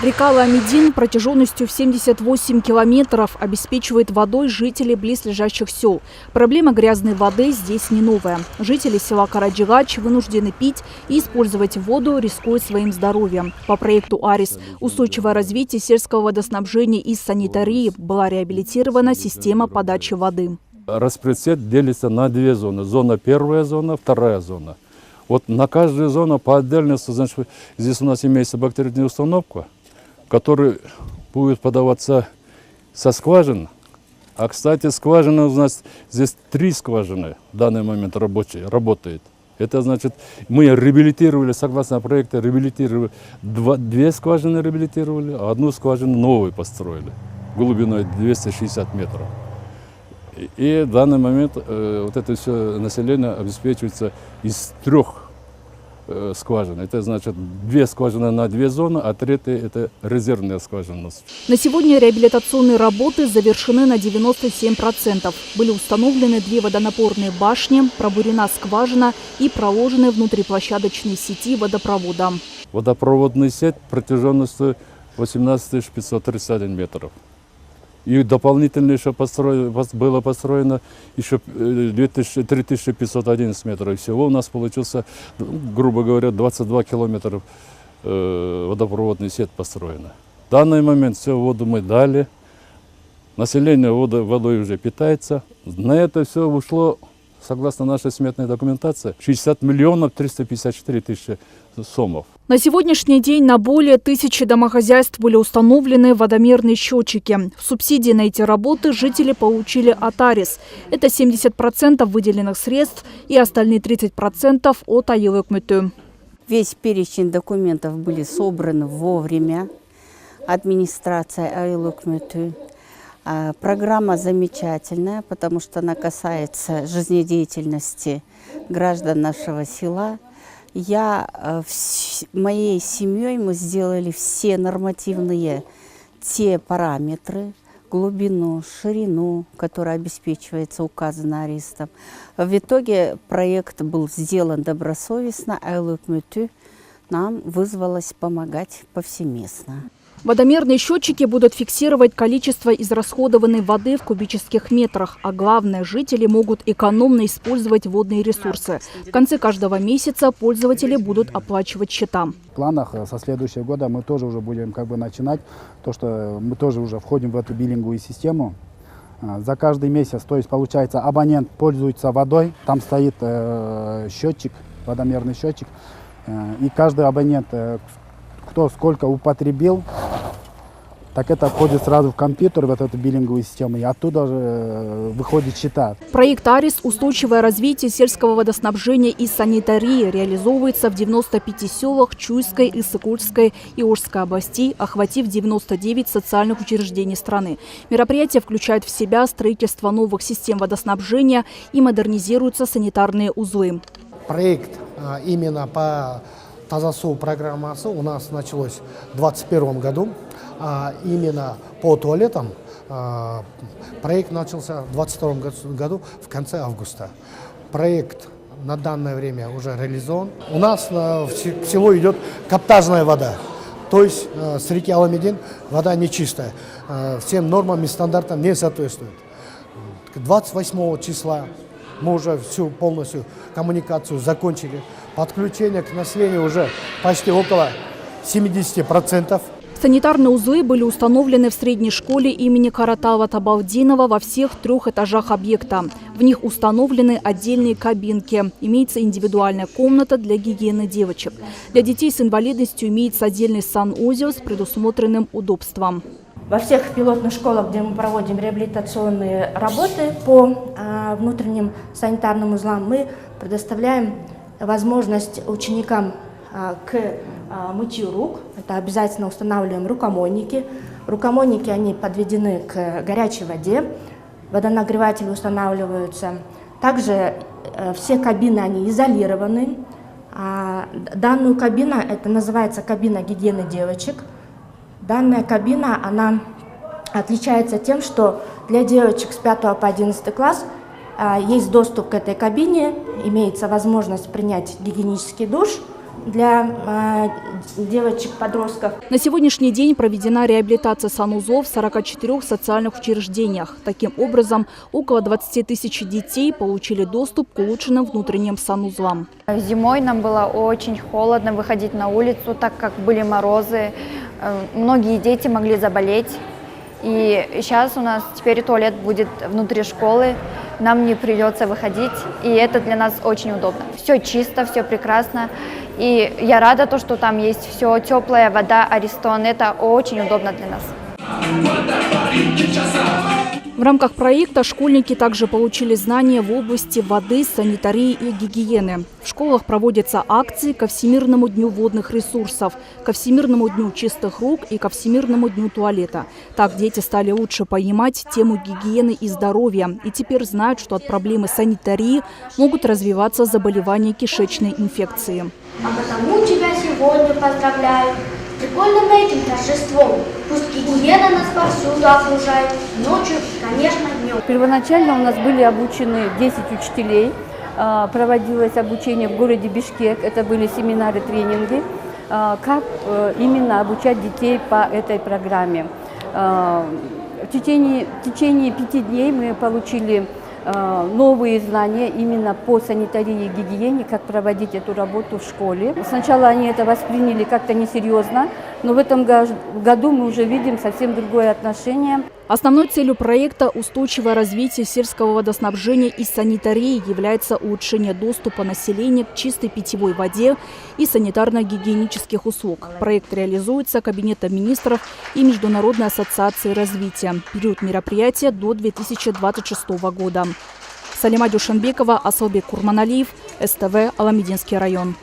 Река Ламедин протяженностью в 78 километров обеспечивает водой жителей близлежащих сел. Проблема грязной воды здесь не новая. Жители села Караджигач вынуждены пить и использовать воду, рискуя своим здоровьем. По проекту «Арис» устойчивое развитие сельского водоснабжения и санитарии была реабилитирована система подачи воды. Распредсет делится на две зоны. Зона первая зона, вторая зона. Вот на каждую зону по отдельности, значит, здесь у нас имеется бактериальная установка, который будет подаваться со скважин. А, кстати, скважина у нас здесь 3 скважины в данный момент работает. Это значит, мы реабилитировали, согласно проекту, реабилитировали 2 скважины реабилитировали, а 1 скважину новую построили глубиной 260 метров. И в данный момент вот это все население обеспечивается из 3 скважин. Это значит 2 скважины на 2 зоны, а 3 это резервная скважина. На сегодня реабилитационные работы завершены на 97%. Были установлены 2 водонапорные башни, пробурена скважина и проложены внутриплощадочные сети водопровода. Водопроводная сеть протяженностью 18 531 метров. И дополнительно еще было построено еще 3511 метров. Всего у нас получился, грубо говоря, 22 километра водопроводной сеть построена. В данный момент все воду мы дали. Население водой уже питается. На это все ушло, согласно нашей сметной документации, 60 миллионов 354 тысячи сомов. На сегодняшний день на более 1000 домохозяйств были установлены водомерные счетчики. Субсидии на эти работы жители получили от «Арис». Это 70% выделенных средств и остальные 30% от «Айлык-Мүтү». Весь перечень документов были собраны вовремя администрацией «Айлык-Мүтү». Программа замечательная, потому что она касается жизнедеятельности граждан нашего села. Моей семьей мы сделали все нормативные те параметры, глубину, ширину, которая обеспечивается указано аристом. В итоге проект был сделан добросовестно, а «Айлык-Мүтү» нам вызвалось помогать повсеместно. Водомерные счетчики будут фиксировать количество израсходованной воды в кубических метрах. А главное, жители могут экономно использовать водные ресурсы. В конце каждого месяца пользователи будут оплачивать счета. В планах со следующего года мы тоже уже будем начинать, то что мы тоже уже входим в эту биллинговую систему. За каждый месяц, то есть получается, абонент пользуется водой, там стоит счетчик, водомерный счетчик, и каждый абонент, кто сколько употребил, так это входит сразу в компьютер, в эту биллинговую систему, и оттуда же выходит счета. Проект «Арис» «Устойчивое развитие сельского водоснабжения и санитарии» реализовывается в 95 селах Чуйской, Иссыкульской и Ошской областей, охватив 99 социальных учреждений страны. Мероприятие включает в себя строительство новых систем водоснабжения и модернизируются санитарные узлы. Проект именно по Тазасу программасы у нас началось в 2021 году. Именно по туалетам проект начался в 2022 году в конце августа. Проект на данное время уже реализован. У нас в село идет каптажная вода, то есть с реки Ламедин вода нечистая, всем нормам и стандартам не соответствует. 28 числа мы уже всю полностью коммуникацию закончили. Подключение к населению уже почти около 70%. Санитарные узлы были установлены в средней школе имени Каратала Табалдинова во всех 3 этажах объекта. В них установлены отдельные кабинки. Имеется индивидуальная комната для гигиены девочек. Для детей с инвалидностью имеется отдельный санузел с предусмотренным удобством. Во всех пилотных школах, где мы проводим реабилитационные работы по внутренним санитарным узлам, мы предоставляем возможность ученикам к мытью рук. Это обязательно устанавливаем рукомойники. Рукомойники, они подведены к горячей воде. Водонагреватели устанавливаются. Также все кабины, они изолированы. Данную кабину, это называется кабина гигиены девочек. Данная кабина, она отличается тем, что для девочек с 5 по 11 класс есть доступ к этой кабине, имеется возможность принять гигиенический душ для девочек-подростков. На сегодняшний день проведена реабилитация санузлов в 44 социальных учреждениях. Таким образом, около 20 тысяч детей получили доступ к улучшенным внутренним санузлам. Зимой нам было очень холодно выходить на улицу, так как были морозы. Многие дети могли заболеть. И сейчас у нас теперь туалет будет внутри школы, нам не придется выходить, и это для нас очень удобно. Все чисто, все прекрасно, и я рада, что там есть все, теплая вода, Аристон, это очень удобно для нас. В рамках проекта школьники также получили знания в области воды, санитарии и гигиены. В школах проводятся акции ко Всемирному дню водных ресурсов, ко Всемирному дню чистых рук и ко Всемирному дню туалета. Так дети стали лучше понимать тему гигиены и здоровья и теперь знают, что от проблемы санитарии могут развиваться заболевания кишечной инфекции. А потому тебя сегодня поздравляю с прикольным этим торжеством. Пусть гигиена нас повсюду окружает, ночью, конечно, днем. Первоначально у нас были обучены 10 учителей. Проводилось обучение в городе Бишкек. Это были семинары, тренинги, как именно обучать детей по этой программе. В течение 5 дней мы получили новые знания именно по санитарии и гигиене, как проводить эту работу в школе. Сначала они это восприняли как-то несерьезно, но в этом году мы уже видим совсем другое отношение. Основной целью проекта «Устойчивое развитие сельского водоснабжения и санитарии» является улучшение доступа населения к чистой питьевой воде и санитарно-гигиенических услуг. Проект реализуется Кабинетом министров и Международной ассоциацией развития. Период мероприятия до 2026 года. Салима Дюшенбекова, Асылбек Курманалиев, СТВ, Аламединский район.